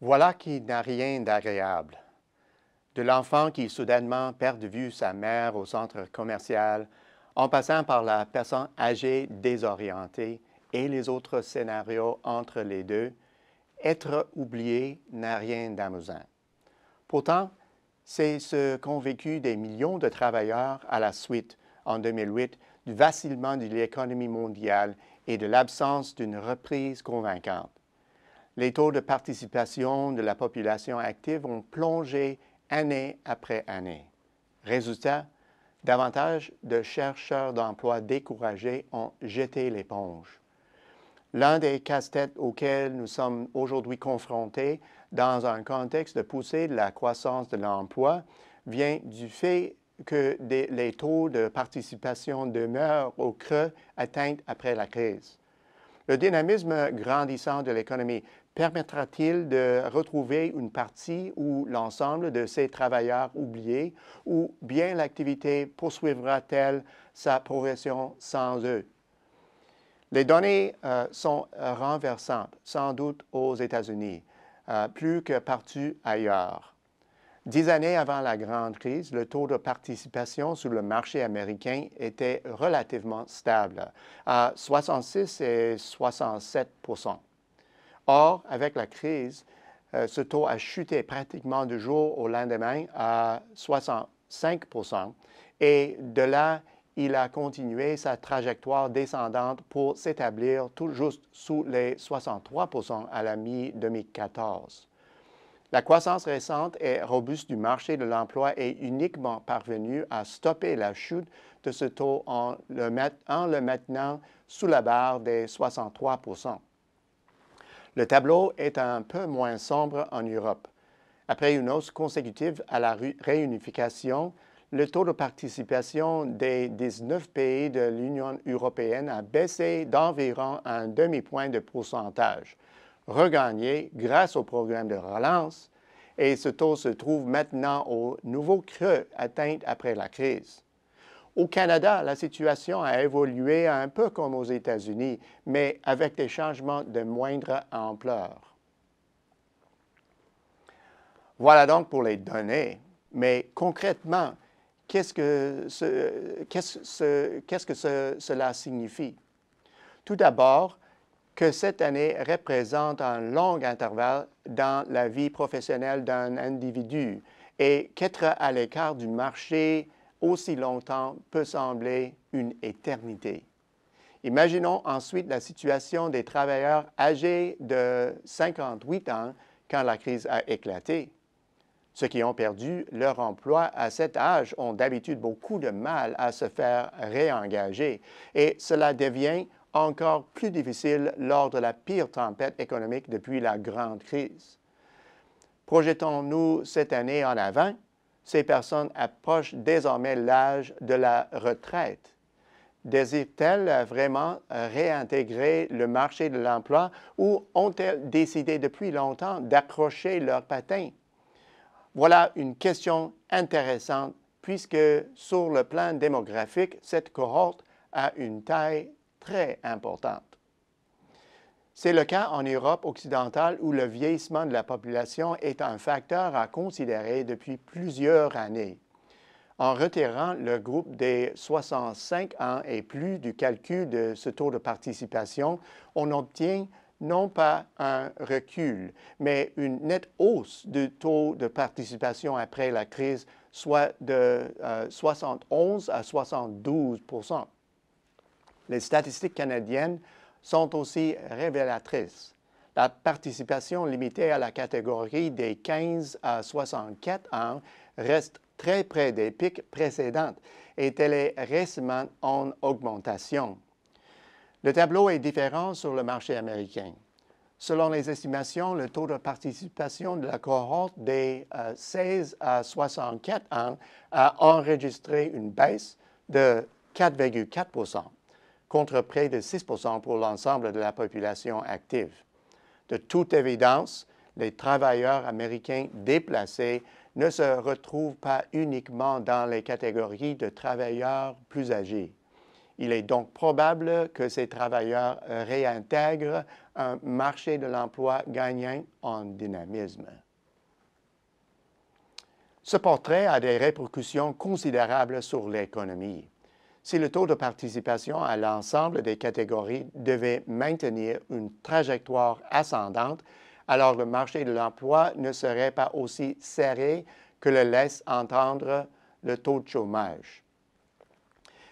Voilà qui n'a rien d'agréable. De l'enfant qui soudainement perd de vue sa mère au centre commercial, en passant par la personne âgée désorientée et les autres scénarios entre les deux, être oublié n'a rien d'amusant. Pourtant, c'est ce qu'ont vécu des millions de travailleurs à la suite, en 2008, du vacillement de l'économie mondiale et de l'absence d'une reprise convaincante. Les taux de participation de la population active ont plongé année après année. Résultat, davantage de chercheurs d'emploi découragés ont jeté l'éponge. L'un des casse-têtes auxquels nous sommes aujourd'hui confrontés dans un contexte de poussée de la croissance de l'emploi vient du fait que les taux de participation demeurent au creux atteints après la crise. Le dynamisme grandissant de l'économie permettra-t-il de retrouver une partie ou l'ensemble de ces travailleurs oubliés ou bien l'activité poursuivra-t-elle sa progression sans eux? Les données sont renversantes, sans doute aux États-Unis, plus que partout ailleurs. 10 années avant la grande crise, le taux de participation sur le marché américain était relativement stable, à 66 et 67 %. Or, avec la crise, ce taux a chuté pratiquement du jour au lendemain à 65 % et de là, il a continué sa trajectoire descendante pour s'établir tout juste sous les 63 % à la mi-2014. La croissance récente et robuste du marché de l'emploi est uniquement parvenue à stopper la chute de ce taux en le maintenant sous la barre des 63 %. Le tableau est un peu moins sombre en Europe. Après une hausse consécutive à la réunification, le taux de participation des 19 pays de l'Union européenne a baissé d'environ un demi-point de pourcentage, regagné grâce au programme de relance, et ce taux se trouve maintenant au nouveau creux atteint après la crise. Au Canada, la situation a évolué un peu comme aux États-Unis, mais avec des changements de moindre ampleur. Voilà donc pour les données, mais concrètement, qu'est-ce que cela signifie? Tout d'abord, que cette année représente un long intervalle dans la vie professionnelle d'un individu et qu'être à l'écart du marché aussi longtemps peut sembler une éternité. Imaginons ensuite la situation des travailleurs âgés de 58 ans quand la crise a éclaté. Ceux qui ont perdu leur emploi à cet âge ont d'habitude beaucoup de mal à se faire réengager et cela devient encore plus difficile lors de la pire tempête économique depuis la grande crise. Projetons-nous cette année en avant, ces personnes approchent désormais l'âge de la retraite. Désirent-elles vraiment réintégrer le marché de l'emploi ou ont-elles décidé depuis longtemps d'accrocher leur patin? Voilà une question intéressante puisque sur le plan démographique, cette cohorte a une taille très importante. C'est le cas en Europe occidentale où le vieillissement de la population est un facteur à considérer depuis plusieurs années. En retirant le groupe des 65 ans et plus du calcul de ce taux de participation, on obtient non pas un recul, mais une nette hausse du taux de participation après la crise, soit de 71 à 72 %. Les statistiques canadiennes sont aussi révélatrices. La participation limitée à la catégorie des 15 à 64 ans reste très près des pics précédents et elle est récemment en augmentation. Le tableau est différent sur le marché américain. Selon les estimations, le taux de participation de la cohorte des 16 à 64 ans a enregistré une baisse de 4,4 % contre près de 6 % pour l'ensemble de la population active. De toute évidence, les travailleurs américains déplacés ne se retrouvent pas uniquement dans les catégories de travailleurs plus âgés. Il est donc probable que ces travailleurs réintègrent un marché de l'emploi gagnant en dynamisme. Ce portrait a des répercussions considérables sur l'économie. Si le taux de participation à l'ensemble des catégories devait maintenir une trajectoire ascendante, alors le marché de l'emploi ne serait pas aussi serré que le laisse entendre le taux de chômage.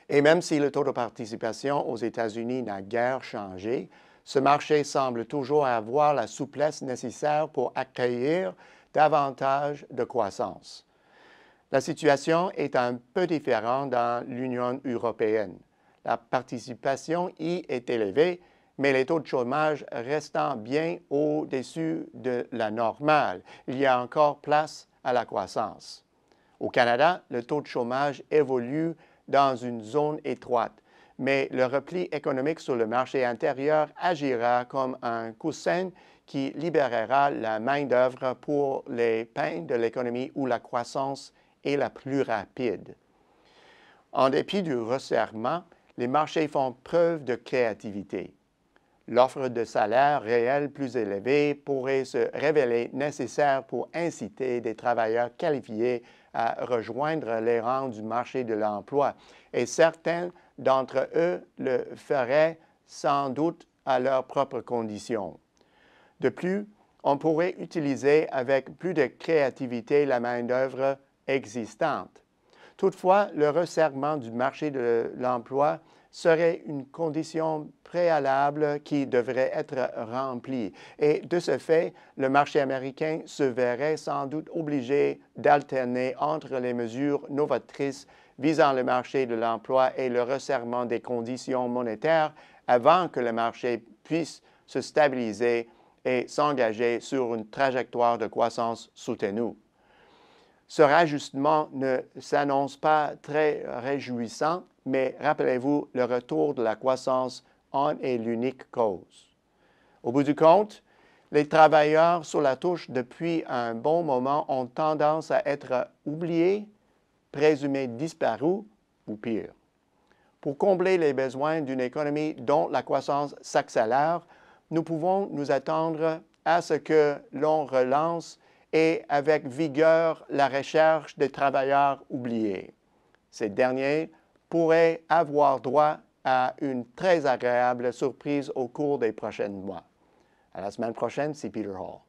Et même si le taux de participation aux États-Unis n'a guère changé, ce marché semble toujours avoir la souplesse nécessaire pour accueillir davantage de croissance. La situation est un peu différente dans l'Union européenne. La participation y est élevée, mais les taux de chômage restant bien au-dessus de la normale, il y a encore place à la croissance. Au Canada, le taux de chômage évolue dans une zone étroite, mais le repli économique sur le marché intérieur agira comme un coussin qui libérera la main-d'œuvre pour les pans de l'économie où la croissance est la plus rapide. En dépit du resserrement, les marchés font preuve de créativité. L'offre de salaire réel plus élevée pourrait se révéler nécessaire pour inciter des travailleurs qualifiés à rejoindre les rangs du marché de l'emploi, et certains d'entre eux le feraient sans doute à leurs propres conditions. De plus, on pourrait utiliser avec plus de créativité la main-d'œuvre existante. Toutefois, le resserrement du marché de l'emploi serait une condition préalable qui devrait être remplie. Et de ce fait, le marché américain se verrait sans doute obligé d'alterner entre les mesures novatrices visant le marché de l'emploi et le resserrement des conditions monétaires avant que le marché puisse se stabiliser et s'engager sur une trajectoire de croissance soutenue. Ce rajustement ne s'annonce pas très réjouissant, mais rappelez-vous, le retour de la croissance en est l'unique cause. Au bout du compte, les travailleurs sur la touche depuis un bon moment ont tendance à être oubliés, présumés disparus ou pire. Pour combler les besoins d'une économie dont la croissance s'accélère, nous pouvons nous attendre à ce que l'on relance et avec vigueur la recherche des travailleurs oubliés. Ces derniers pourraient avoir droit à une très agréable surprise au cours des prochains mois. À la semaine prochaine, c'est Peter Hall.